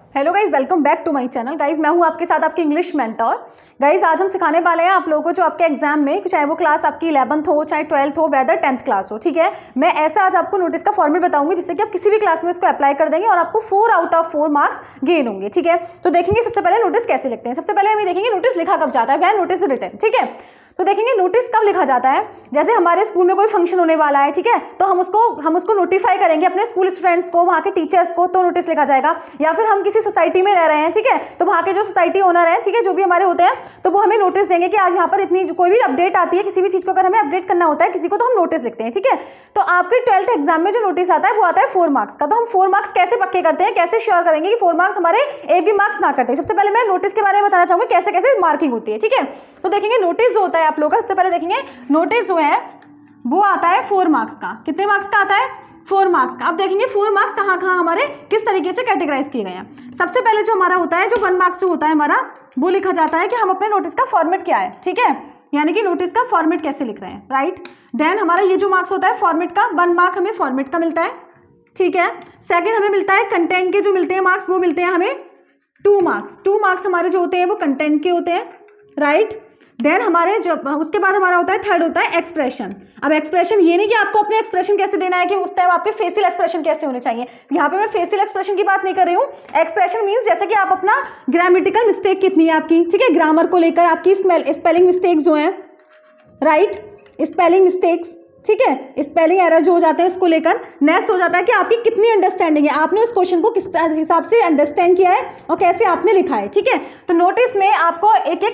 Hello guys, welcome back to my channel. Guys मैं हूं आपके साथ आपकी इंग्लिश मेंटर। गाइज आज हम सिखाने वाले हैं आप लोगों को जो आपके एग्जाम में, चाहे वो क्लास आपकी 11th हो चाहे 12th हो, वेदर 10th क्लास हो, ठीक है। मैं ऐसा आज आपको नोटिस का फॉर्मेट बताऊंगी जिससे कि आप किसी भी क्लास में इसको अप्लाई कर देंगे और आपको 4 आउट ऑफ 4 मार्क्स गेन होंगे, ठीक है। तो देखेंगे सबसे पहले नोटिस कैसे लिखते हैं। सबसे पहले हम देखेंगे नोटिस लिखा कब जाता है, व्हेन नोटिस इज रिटन, ठीक है। तो देखेंगे नोटिस कब लिखा जाता है। जैसे हमारे स्कूल में कोई फंक्शन होने वाला है, ठीक है, तो हम उसको नोटिफाई करेंगे अपने स्कूल स्टूडेंट्स को, वहाँ के टीचर्स को, तो नोटिस लिखा जाएगा। या फिर हम किसी सोसाइटी में रह रहे हैं, ठीक है, तो वहाँ के जो सोसाइटी ओनर है, ठीक है, जो भी हमारे होते हैं, तो वो हमें नोटिस देंगे कि आज यहाँ पर इतनी कोई भी अपडेट आती है, किसी भी चीज़ को अगर हमें अपडेट करना होता है किसी को, तो हम नोटिस लिखते हैं, ठीक है। तो आपके 12th एग्जाम में जो नोटिस आता है वो आता है 4 मार्क्स का। तो हम 4 मार्क्स कैसे पक्के करते हैं, कैसे श्योर करेंगे कि 4 मार्क्स हमारे एक भी मार्क्स ना कटे। सबसे पहले मैं नोटिस के बारे में बताना चाहूंगी कैसे कैसे मार्किंग होती है, ठीक है। तो देखेंगे नोटिस जो होता है आप लोगों का, सबसे पहले देखेंगे नोटिस जो है वो आता है 4 मार्क्स का। कितने मार्क्स का आता है? 4 मार्क्स का। अब देखेंगे 4 मार्क्स कहाँ कहाँ हमारे किस तरीके से कैटेगराइज किए गए हैं। सबसे पहले जो हमारा होता है, जो 1 मार्क्स जो होता है हमारा, वो लिखा जाता है कि हम अपने नोटिस का फॉर्मेट क्या है, ठीक है, यानी कि नोटिस का फॉर्मेट कैसे लिख रहे हैं, राइट। देन हमारा ये जो मार्क्स होता है फॉर्मेट का, 1 मार्क हमें फॉर्मेट का मिलता है, ठीक है। सेकेंड हमें मिलता है कंटेंट के जो मिलते हैं मार्क्स, वो मिलते हैं हमें 2 मार्क्स। 2 मार्क्स हमारे जो होते हैं वो कंटेंट के होते हैं, राइट। देन हमारे जब उसके बाद हमारा होता है थर्ड होता है एक्सप्रेशन। अब एक्सप्रेशन ये नहीं कि आपको अपने एक्सप्रेशन कैसे देना है कि उस टाइम आपके फेशियल एक्सप्रेशन कैसे होने चाहिए। यहाँ पे मैं फेशियल एक्सप्रेशन की बात नहीं कर रही हूँ। एक्सप्रेशन मीन्स जैसे कि आप अपना ग्रामेटिकल मिस्टेक कितनी है आपकी, ठीक है, ग्रामर को लेकर आपकी स्पेलिंग मिस्टेक्स जो है, राइट, स्पेलिंग मिस्टेक्स, ठीक है, स्पेलिंग एरर जो हो जाते हैं उसको लेकर। नेक्स्ट हो जाता है कि आपकी कितनी अंडरस्टैंडिंग है, आपने उस क्वेश्चन को किस हिसाब से अंडरस्टैंड किया है और कैसे आपने लिखा है, ठीक है। तो नोटिस में आपको एक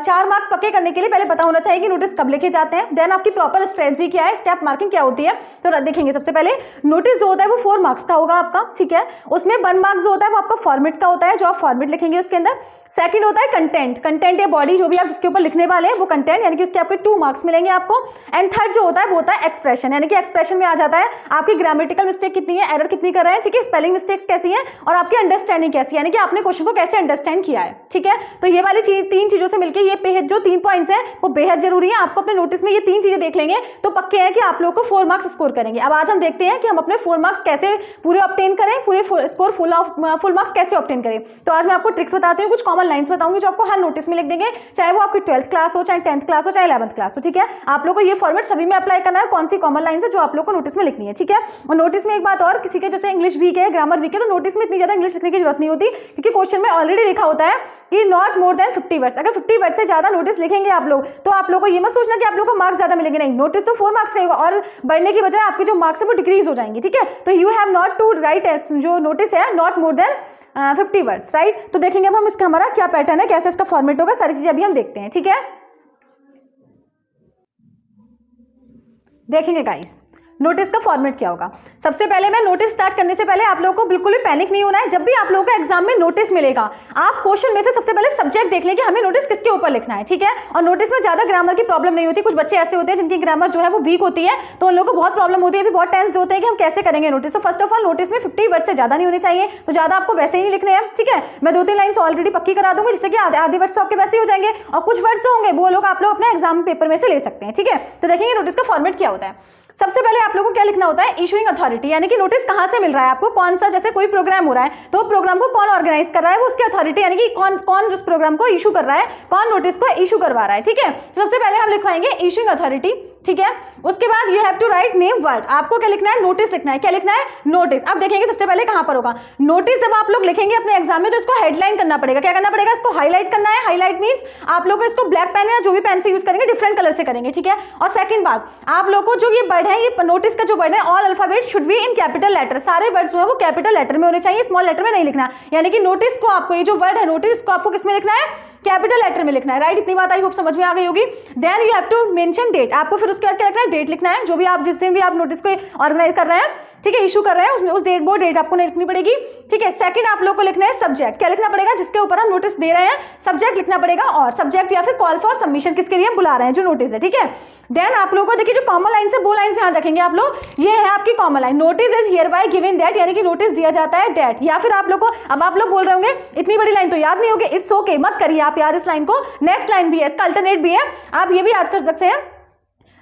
4 मार्क्स पक्के करने के लिए पहले पता होना चाहिए कि नोटिस कब लिखे जाते हैं। देन आपकी प्रॉपर स्ट्रेटजी क्या है, स्टेप मार्किंग क्या होती है। तो देखेंगे सबसे पहले नोटिस जो होता है वो 4 मार्क्स का होगा आपका, ठीक है। उसमें 1 मार्क्स जो होता है वो आपका फॉर्मेट का होता है, जो आप फॉर्मेट लिखेंगे उसके अंदर। सेकंड होता है कंटेंट या बॉडी, जो भी आप जिसके ऊपर लिखने वाले हैं वो कंटेंट, यानी कि उसके आपके 2 मार्क्स मिलेंगे आपको। एंड थर्ड जो होता है वो होता है एक्सप्रेशन, यानी कि एक्सप्रेशन में आ जाता है आपकी ग्रामेटिकल मिस्टेक कितनी है, एरर कितनी कर रहे हैं, ठीक है, स्पेलिंग मिस्टेक्स कैसी है और आपकी अंडरस्टैंडिंग कैसी है, यानी कि आपने क्वेश्चन को कैसे अंडरस्टैंड किया है, ठीक है। तो ये वाली चीज 3 चीजों से मिलकर ये बेहद जो 3 पॉइंट्स हैं वो बेहद जरूरी है। आपको अपने नोटिस में ये 3 चीजें देख लेंगे तो पक्के हैं कि आप लोगों को 4 मार्क्स स्कोर करेंगे। अब आज हम देखते हैं कि हम अपने 4 मार्क्स कैसे पूरे ऑब्टेन करें, पूरे स्कोर फुल मार्क्स कैसे ऑब्टेन करें। तो आज मैं आपको ट्रिक्स बताती हूँ, कुछ कॉमन लाइन्स बताऊंगी जो हर नोटिस में लिख देंगे, चाहे वो आपकी 12th क्लास हो, चाहे 10th क्लास हो, चाहे 11th क्लास हो, ठीक है। आप लोगों को ये फॉर्मेट सभी में अप्लाई करना है, कौन सी कॉमन लाइन्स है जो आप लोग को नोटिस में लिखनी है, ठीक है। और नोटिस में एक बात और, किसी के जैसे इंग्लिश वीक है, ग्रामर वीक है, तो नोटिस में इतनी ज्यादा इंग्लिश लिखने की जरूरत नहीं होती, क्योंकि क्वेश्चन में ऑलरेडी लिखा होता है कि नॉट मोर देन 50 वर्ड्स। अगर 50 वर्ड से ज्यादा नोटिस लिखेंगे आप लोग तो आप लोग को ये मत सोचना कि आप लोग को मार्क्स ज्यादा मिलेंगे, नहीं, नोटिस तो 4 मार्क्स का होगा और बढ़ने की बजाय आपके जो मार्क्स है वो डिक्रीज हो जाएंगे, ठीक है। तो you have not to write जो नोटिस है not more than 50 words, right. तो देखेंगे अब हम इसका हमारा क्या पैटर्न है, कैसे इसका फॉर्मेट होगा, सारी चीजें अभी हम देखते हैं, ठीक है। देखेंगे गाइस नोटिस का फॉर्मेट क्या होगा। सबसे पहले मैं नोटिस स्टार्ट करने से पहले आप लोगों को बिल्कुल भी पैनिक नहीं होना है। जब भी आप लोगों को एग्जाम में नोटिस मिलेगा, आप क्वेश्चन में से सबसे पहले सब्जेक्ट देख लें कि हमें नोटिस किसके ऊपर लिखना है, ठीक है। और नोटिस में ज्यादा ग्रामर की प्रॉब्लम नहीं होती। कुछ बच्चे ऐसे होते हैं जिनकी ग्रामर जो है वो वीक होती है, तो उन लोगों को बहुत प्रॉब्लम होती है, फिर बहुत टेंस होते हैं कि हम कैसे करेंगे नोटिस। तो फर्स्ट ऑफ ऑल नोटिस में 50 वर्ड से ज्यादा नहीं होने चाहिए, तो ज्यादा आपको वैसे ही नहीं लिखने हैं, ठीक है। मैं 2-3 लाइन्स ऑलरेडी पक्की करा दूंगी जिससे कि आधे वर्ड्स तो आपके वैसे ही हो जाएंगे और कुछ वर्ड्स होंगे वो लोग आप लोग अपने एग्जाम पेपर में से ले सकते हैं, ठीक है। तो देखेंगे नोटिस का फॉर्मेट क्या होता है। सबसे पहले आप लोगों को क्या लिखना होता है, इशूइंग अथॉरिटी, यानी कि नोटिस कहां से मिल रहा है आपको, कौन सा, जैसे कोई प्रोग्राम हो रहा है तो प्रोग्राम को कौन ऑर्गेनाइज कर रहा है, वो उसकी अथॉरिटी, यानी कि कौन उस प्रोग्राम को इशू कर रहा है, कौन नोटिस को इशू करवा रहा है, ठीक है। तो सबसे पहले हम लिखवाएंगे इशूइंग अथॉरिटी, ठीक है। उसके बाद you have to write name word, आपको क्या लिखना है, नोटिस लिखना है। क्या लिखना है, नोटिस। अब देखेंगे सबसे पहले कहां पर होगा नोटिस। जब आप लोग लिखेंगे अपने एग्जाम में तो इसको हेडलाइन करना पड़ेगा। क्या करना पड़ेगा, इसको हाईलाइट करना है। हाईलाइट मींस आप लोग इसको ब्लैक पेन या जो भी पेन से यूज करेंगे डिफरेंट कलर से करेंगे, ठीक है। और सेकंड बात, आप लोग को जो ये वर्ड है, ये नोटिस का जो वर्ड है, all alphabet should be in capital letter, सारे वर्ड जो है वो कैपिटल लेटर में होने चाहिए, स्मॉल लेटर में नहीं लिखना। यानी कि नोटिस को आपको, ये जो वर्ड है नोटिस को आपको किसमें लिखना है, कैपिटल लेटर में लिखना है, राइट। इतनी बात आई होप समझ में आ गई होगी। Then you have to mention date, आपको फिर उसके बाद क्या लिखना है, डेट लिखना है। जो भी आप जिस दिन भी आप नोटिस को ऑर्गेनाइज कर रहे हैं, ठीक है, इशू कर रहे हैं, उसमें उस डेट वो डेट आपको नहीं लिखनी पड़ेगी, ठीक है। सेकंड आप लोग को लिखना है सब्जेक्ट, क्या लिखना पड़ेगा, जिसके ऊपर हम नोटिस दे रहे हैं सब्जेक्ट लिखना पड़ेगा, और सब्जेक्ट या फिर कॉल फॉर सबमिशन किसके लिए बुला रहे हैं, जो नोटिस है, ठीक है। देन आप लोगों को देखिए जो कॉमन लाइन से वो लाइन ध्यान रखेंगे आप लोग, ये है आपकी common line, notice is hereby given that, यानी कि नोटिस दिया जाता है दैट। या फिर आप लोग को, अब आप लोग बोल रहे होंगे इतनी बड़ी लाइन तो याद नहीं होगी, इट्स ओके, मत करिए आप याद इस लाइन को, नेक्स्ट लाइन भी है, इसका अल्टरनेट भी है, आप ये भी याद कर सकते हैं।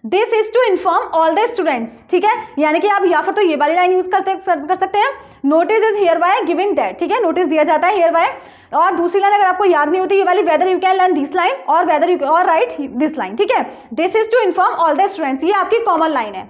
This is to inform all the students, ठीक है, यानी कि आप या फिर तो ये वाली लाइन यूज कर सकते हैं, notice is here by giving that, ठीक है, नोटिस दिया जाता है हियर बाय। और दूसरी लाइन अगर आपको याद नहीं होती ये वाली, whether you can learn this line और वेदर यू और राइट दिस लाइन, ठीक है, this is to inform all the students, ये आपकी कॉमन लाइन है,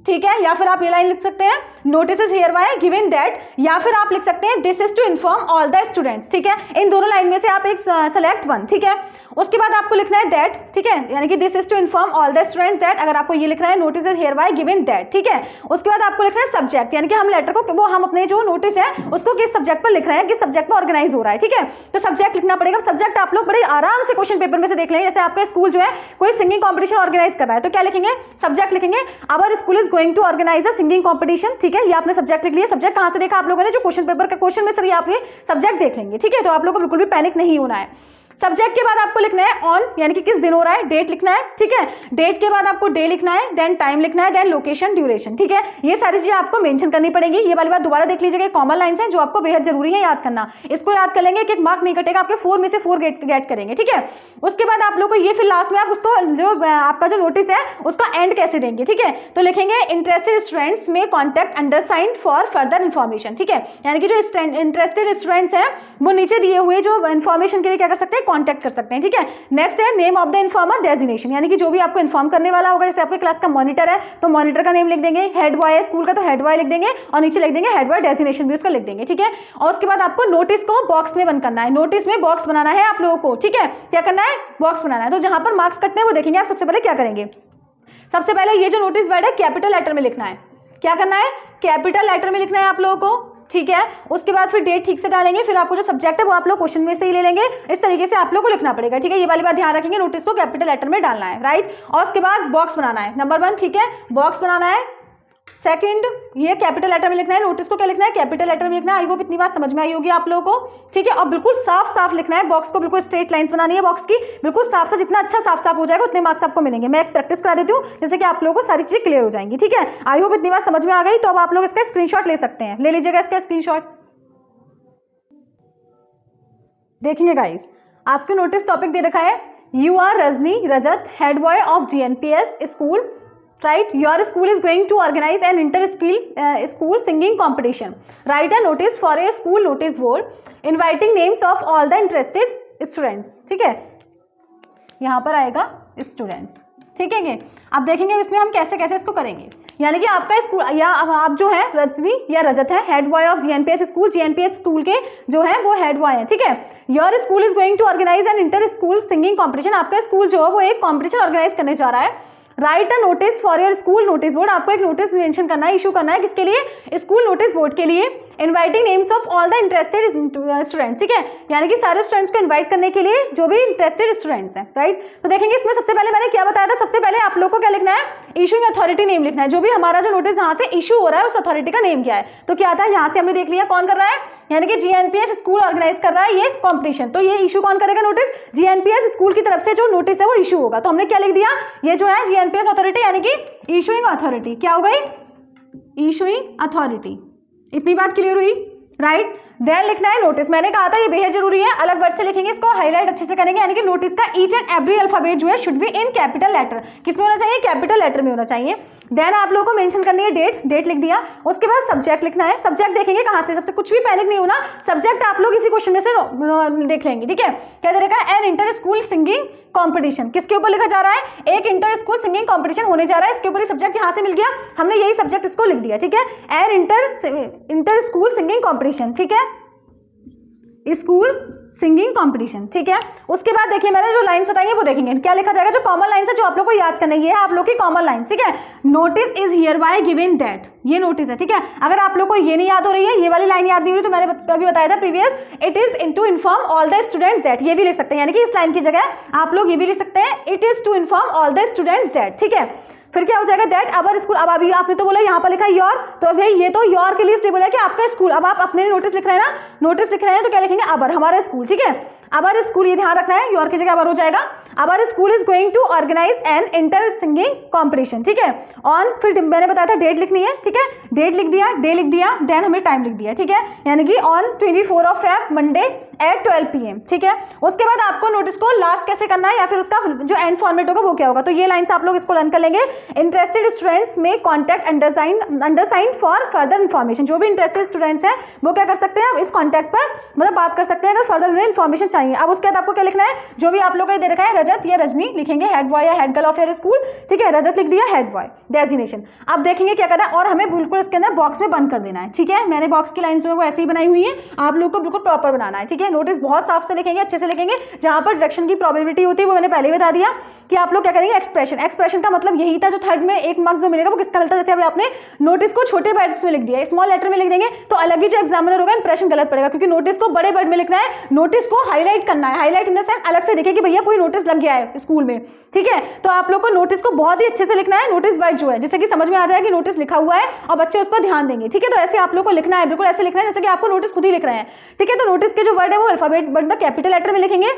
ठीक है। या फिर आप ये लाइन लिख सकते हैं, notice is hereby given that, या फिर आप लिख सकते हैं this is to inform all the students, ठीक है। इन दोनों लाइन में से आप एक सेलेक्ट वन, ठीक है। उसके बाद आपको लिखना है दैट, ठीक है, यानी कि this is to inform all the students that, अगर आपको ये लिखना है notice is hereby given that, ठीक है। उसके बाद आपको लिखना है सब्जेक्ट, यानी कि हम लेटर को वो हम अपने जो नोटिस है उसको किस सब्जेक्ट पर लिख रहे हैं, किस सब्जेक्ट पर ऑर्गेनाइज हो रहा है, ठीक है। तो सब्जेक्ट लिखना पड़ेगा। सब्जेक्ट आप लोग बड़े आराम से क्वेश्चन पेपर में से देख लेंगे, जैसे आपका स्कूल जो है कोई सिंगिंग कॉम्पिटिशन ऑर्गेनाइज कर रहा है तो क्या लिखेंगे, सब्जेक्ट लिखेंगे, our school is going to organise a singing competition, ठीक है। ये आपने सब्जेक्ट लिख लिया। सब्जेक्ट कहां से देखा आप लोगों ने, जो क्वेश्चन पेपर का क्वेश्चन में सर आप ये सब्जेक्ट देख लेंगे, ठीक है। तो आप लोगों को बिल्कुल भी पैनिक नहीं होना है। सब्जेक्ट के बाद आपको लिखना है ऑन, यानी कि किस दिन हो रहा है, डेट लिखना है, ठीक है। डेट के बाद आपको डे लिखना है, देन टाइम लिखना है, देन लोकेशन, ड्यूरेशन, ठीक है। ये सारी चीजें आपको मेंशन करनी पड़ेगी। ये वाली बात दोबारा देख लीजिएगा, कॉमन लाइंस हैं जो आपको बेहद जरूरी है याद करना। इसको याद कर लेंगे, एक मार्क नहीं कटेगा, आपके 4 में से 4 गेट करेंगे, ठीक है। उसके बाद आप लोग को ये फिर लास्ट में आप उसको जो आपका जो नोटिस है उसका एंड कैसे देंगे, ठीक है। तो लिखेंगे interested students may contact अंडरसाइंड for further information, ठीक है। यानी कि जो इंटरेस्टेड स्टूडेंट्स हैं वो नीचे दिए हुए जो इन्फॉर्मेशन के लिए क्या कर सकते हैं, कॉन्टैक्ट कर सकते हैं, ठीक है। नेक्स्ट है name of the informer designation, यानी कि जो भी आपको इन्फॉर्म करने वाला होगा, जैसे आपके क्लास का मॉनिटर है तो मॉनिटर का नेम लिख देंगे, हेड बॉय है स्कूल का तो हेड बॉय लिख देंगे और नीचे लिख देंगे हेड बॉय डेजिग्नेशन भी उसका लिख देंगे, ठीक है। और उसके बाद आपको नोटिस को बॉक्स में बंद करना है, नोटिस में बॉक्स बनाना है आप लोगों को, ठीक है। क्या करना है, बॉक्स बनाना है। तो जहां पर मार्क्स कटते हैं वो देखेंगे आप। सबसे पहले क्या करेंगे, सबसे पहले ये जो नोटिस वर्ड है कैपिटल लेटर में लिखना है। क्या करना है, कैपिटल लेटर में लिखना है आप लोगों को, ठीक है। उसके बाद फिर डेट ठीक से डालेंगे, फिर आपको जो सब्जेक्ट है वो आप लोग क्वेश्चन में से ही ले लेंगे। इस तरीके से आप लोग को लिखना पड़ेगा, ठीक है। ये वाली बात ध्यान रखेंगे, नोटिस को कैपिटल लेटर में डालना है, राइट। और उसके बाद बॉक्स बनाना है, नंबर 1, ठीक है, बॉक्स बनाना है। सेकंड, ये कैपिटल लेटर में लिखना है, नोटिस को क्या लिखना है, कैपिटल लेटर में लिखना है। आई होप इतनी बात समझ में आई होगी आप लोगों को, ठीक है। और बिल्कुल साफ साफ लिखना है, बॉक्स को बिल्कुल स्ट्रेट लाइंस बनानी है, बॉक्स की बिल्कुल साफ साफ, जितना अच्छा साफ साफ हो जाएगा उतने मार्क्स आपको मिलेंगे। मैं एक प्रैक्टिस करा देती हूँ जैसे कि आप लोगों को सारी चीजें क्लियर हो जाएंगी, ठीक है। आई होप इतनी बात समझ में आ गई। तो अब आप लोग इसका स्क्रीनशॉट ले सकते हैं, ले लीजिएगा इसका स्क्रीनशॉट। देखिए गाइस, आपके नोटिस टॉपिक दे रखा है, you are Rajni Rajat, head boy of GNPS school, right, your school is going to organize an inter-school singing competition. Write a notice for a school notice board inviting names of all the interested students, ठीक है। यहाँ पर आएगा students, ठीक है। अब देखेंगे इसमें हम कैसे कैसे इसको करेंगे। यानी कि आपका स्कूल या आप जो है रजनी या रजत है, head boy of GNPS school, GNPS school के जो है वो हेड बॉय है, ठीक है। Your school is going to organise an inter school singing competition, आपका स्कूल जो है वो एक कॉम्पिटिशन ऑर्गेनाइज करने जा रहा है। Right a notice for your school notice board, आपको एक नोटिस मेंशन करना है, इशू करना है, किसके लिए, स्कूल नोटिस बोर्ड के लिए। Inviting names of all the interested students, ठीक है, यानी कि सारे स्टूडेंट्स को इनवाइट करने के लिए जो भी इंटरेस्टेड स्टूडेंट्स हैं, राइट। तो देखेंगे इसमें सबसे पहले मैंने क्या बताया था, सबसे पहले आप लोग को क्या लिखना है, इशूइंग अथॉरिटी नेम लिखना है, जो भी हमारा जो नोटिस यहाँ से इशू हो रहा है उस अथॉरिटी का नेम क्या है। तो क्या था, यहाँ से हमने देख लिया कौन कर रहा है, यानी कि GNPS स्कूल ऑर्गेनाइज कर रहा है ये कॉम्पिटिशन। तो ये इशू कौन करेगा नोटिस, GNPS स्कूल की तरफ से जो नोटिस है वो इशू होगा। तो हमने क्या लिख दिया, ये जो है GNPS अथॉरिटी, यानी कि इशूइंग अथॉरिटी क्या हो गई, इशूइंग अथॉरिटी। इतनी बात क्लियर हुई, राइट। देन लिखना है नोटिस, मैंने कहा था ये बेहद जरूरी है, अलग वर्ड से लिखेंगे, इसको हाईलाइट अच्छे से करेंगे। यानी कि नोटिस का ईच एंड एवरी अल्फाबेट जो है should be in capital letter, किसमें होना चाहिए, कैपिटल लेटर में होना चाहिए। देन आप लोगों को मेंशन करनी है डेट, डेट लिख दिया। उसके बाद सब्जेक्ट लिखना है, सब्जेक्ट देखेंगे कहां से, सबसे कुछ भी पैनिक नहीं होना, सब्जेक्ट आप लोग इसी क्वेश्चन में से देख लेंगे, ठीक है। क्या दे रखा है, an inter school singing competition, किसके ऊपर लिखा जा रहा है, एक इंटर स्कूल सिंगिंग कॉम्पिटिशन होने जा रहा है, इसके ऊपर सब्जेक्ट यहाँ से मिल गया, हमने यही सब्जेक्ट इसको लिख दिया, ठीक है। An inter school singing competition, ठीक है, स्कूल सिंगिंग कंपटीशन, ठीक है। उसके बाद देखिए मैंने जो लाइंस बताई है वो देखेंगे क्या लिखा जाएगा, जो कॉमन लाइंस है जो आप लोग को याद करना है, ये है आप लोग की कॉमन लाइंस, ठीक है। Notice is hereby given that, ये नोटिस है, ठीक है। अगर आप लोग को ये नहीं याद हो रही है, ये वाली लाइन याद नहीं हो रही, तो मैंने अभी बताया था previous, it is to inform all the students that, ये भी लिख सकते हैं, यानी कि इस लाइन की जगह आप लोग ये भी लिख सकते हैं, it is to inform all the students that, ठीक है। फिर क्या हो जाएगा दैट अवर स्कूल। अब अभी आपने तो बोला यहाँ पर लिखा है योर, तो अभी ये तो योर के लिए इसलिए बोला कि आपका स्कूल। अब आप अपने नोटिस लिख रहे हैं ना, नोटिस लिख रहे हैं तो क्या लिखेंगे अवर, हमारा स्कूल, ठीक है। अवर स्कूल, ये ध्यान रखना है, योर की जगह अवर हो जाएगा। Our school is going to organise an inter singing competition, ठीक है। ऑन, फिर मैंने बताया था डेट लिखनी है, ठीक है, डेट लिख दिया, डे लिख दिया, देन हमें टाइम लिख दिया, ठीक है, यानी कि on 24 of Feb Monday at 12 PM, ठीक है। उसके बाद आपको नोटिस को लास्ट कैसे करना है या फिर उसका जो एंड फॉर्मेट होगा वो क्या होगा, तो ये लाइन से आप लोग इसको लर्न कर लेंगे। Interested students may contact undersign for further information. जो भी इंटरेस्टेड स्टूडेंट्स हैं वो क्या कर सकते हैं, अब इस कॉन्टैक्ट पर मतलब बात कर सकते हैं अगर फर्दर उन्हें इन्फॉर्मेशन चाहिए। अब उसके बाद आपको क्या लिखना है, जो भी आप लोग को दे रखा है रजत या रजनी लिखेंगे, हेड बॉय या head girl of your school, ठीक है, रजत लिख दिया, हेड बॉय डेजिग्नेशन। अब देखेंगे क्या करना है, और हमें बिल्कुल इसके अंदर बॉक्स में बंद कर देना है, ठीक है। मैंने बॉक्स की लाइन जो है वो ऐसे ही बनाई हुई है, आप लोग को बिल्कुल प्रॉपर बनाना है, ठीक है। नोटिस बहुत साफ से लिखेंगे, अच्छे से लिखेंगे, जहां पर डायरेक्शन की प्रोबेबिलिटी होती है वो मैंने पहले ही बता दिया कि आप लोग क्या करेंगे, एक्सप्रेशन। एक्सप्रेशन का मतलब यही था जो थर्ड में एक मार्क्स जो मिलेगा वो किसका मिलता है, जैसे अभी आपने नोटिस को छोटे वर्ड्स में लिख दिया, स्मॉल लेटर में लिख देंगे तो अलग ही जो एग्जामिनर होगा इंप्रेशन गलत पड़ेगा, क्योंकि नोटिस को बड़े वर्ड में लिखना है, नोटिस को हाईलाइट करना है। हाईलाइट इन द सेंस अलग से दिखे कि भैया कोई नोटिस लग गया है स्कूल में, ठीक है। तो आप लोग को नोटिस को बहुत ही अच्छे से लिखना है, नोटिस वर्ड जो है जिससे कि समझ में आ जाए कि नोटिस लिखा हुआ है और बच्चे उस पर ध्यान देंगे, ठीक है। तो ऐसे आप लोग को लिखना है, बिल्कुल ऐसे लिखना है जैसे कि आपको नोटिस खुद ही लिख रहे हैं, ठीक है। तो नोटिस के जो वर्ड है वो अल्फाबेट मतलब कैपिटल लेटर में लिखेंगे।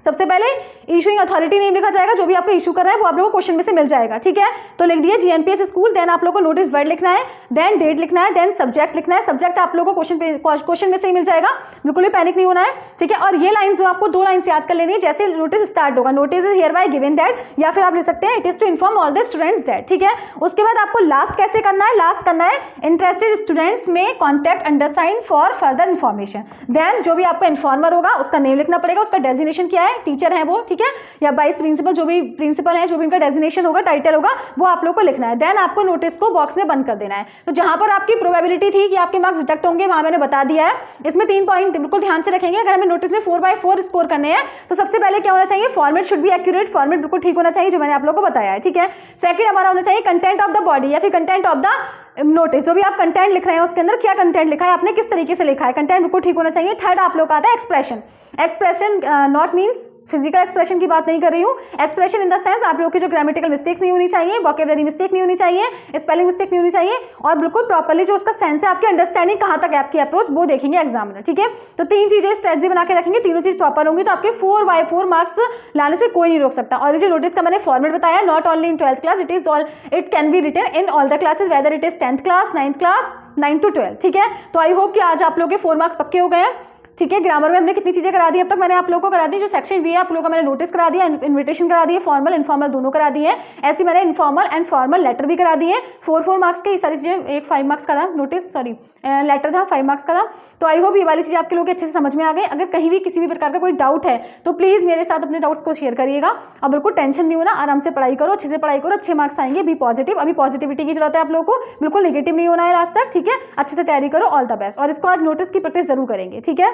सबसे पहले इशूइंग अथॉरिटी नेम लिखा जाएगा, जो भी आपको इशू कर रहा है वो आप लोगों को क्वेश्चन में से मिल जाएगा, ठीक है। तो लिख दिए जीएनपीएस स्कूल, देन आप लोगों को नोटिस वर्ड लिखना है, देन डेट लिखना है, देन सब्जेक्ट लिखना है। सब्जेक्ट आप लोगों को क्वेश्चन में से ही मिल जाएगा, बिल्कुल भी पैनिक नहीं होना है, ठीक है। और ये लाइन जो आपको 2 लाइन से याद कर लेनी है, जैसे नोटिस स्टार्ट होगा, notice is hereby given that, या फिर आप लिख सकते हैं it is to inform all the students that, ठीक है। उसके बाद आपको लास्ट कैसे करना है, लास्ट करना है interested students may contact undersign for further information. Then जो भी आपका इन्फॉर्मर होगा उसका नेम लिखना पड़ेगा, उसका डेजिग्नेशन क्या है, टीचर है वो, ठीक है, या वाइस प्रिंसिपल, जो भी प्रिंसिपल है, जो भी उनका डेजिग्नेशन होगा, टाइटल होगा, वो आप लोग को लिखना है। देन आपको नोटिस को बॉक्स में बंद कर देना है। तो जहां पर आपकी प्रोबेबिलिटी थी कि आपके मार्क्स डिडक्ट होंगे वहां मैंने बता दिया है। इसमें 3 पॉइंट बिल्कुल ध्यान से रखेंगे। अगर हमें नोटिस में 4/4 स्कोर करने हैं तो सबसे पहले क्या होना चाहिए, format should be accurate, format बिल्कुल ठीक होना चाहिए जो मैंने आप लोग को बताया है, ठीक है। सेकंड हमारा होना चाहिए कंटेंट ऑफ द बॉडी या फिर कंटेंट ऑफ द नोटिस, जो भी आप कंटेंट लिख रहे हैं उसके अंदर क्या कंटेंट लिखा है, आपने किस तरीके से लिखा है, कंटेंट बिल्कुल ठीक होना चाहिए। थर्ड आप लोग का आता है expression. Expression not means physical expression की बात नहीं कर रही हूँ, एक्सप्रेशन इन द सेंस आप लोग की जो ग्रामेटिकल मिस्टेक्स नहीं होनी चाहिए, वोकेबलरी मिस्टेक नहीं होनी चाहिए, स्पेलिंग मिस्टेक नहीं होनी चाहिए, और बिल्कुल प्रॉपर्ली जो उसका सेंस है, आपकी अंडरस्टैंडिंग कहाँ तक है, आपकी अप्रोच, वो देखेंगे एग्जामिनर, ठीक है। तो 3 चीजें स्ट्रेटजी बना के रखेंगे, तीनों चीज प्रॉपर होंगी तो आपके 4/4 मार्क्स लाने से कोई नहीं रोक सकता। और जो नोटिस का मैंने फॉर्मेट बताया, not only in 12th class, it can be written in all the classes whether it is 10th class, 9th class, 9 to 12, ठीक है। तो आई होप कि आज आप लोगों के 4 मार्क्स पक्के हो गए हैं, ठीक है। ग्रामर में हमने कितनी चीजें करा दी अब तक, मैंने आप लोगों को करा दी, जो सेक्शन वी है आप लोगों का मैंने नोटिस करा दिया, इन्विटेशन करा दिए, फॉर्मल इनफॉर्मल दोनों करा दिए हैं, ऐसे मैंने इनफॉर्मल एंड फॉर्मल लेटर भी करा दिए। 4 मार्क्स के ये सारी चीजें, एक 5 मार्क्स का था नोटिस, सॉरी लेटर था 5 मार्क्स का था। तो आई होप ये वाली चीज़ आपके लोग अच्छे से समझ में आ गई। अगर कहीं भी किसी भी प्रकार का कोई डाउट है तो प्लीज़ मेरे साथ अपने डाउट्स को शेयर करिएगा, और बिल्कुल टेंशन नहीं होना, आराम से पढ़ाई करो, अच्छे से पढ़ाई करो, अच्छे मार्क्स आएंगे, बी पॉजिटिव। अभी पॉजिटिविटी की जरूरत है आप लोगों को, बिल्कुल नेगेटिव नहीं होना है लास्ट तक, ठीक है। अच्छे से तैयारी करो, ऑल द बेस्ट। और इसको आज नोटिस की प्रैक्टिस जरूर करेंगे, ठीक है।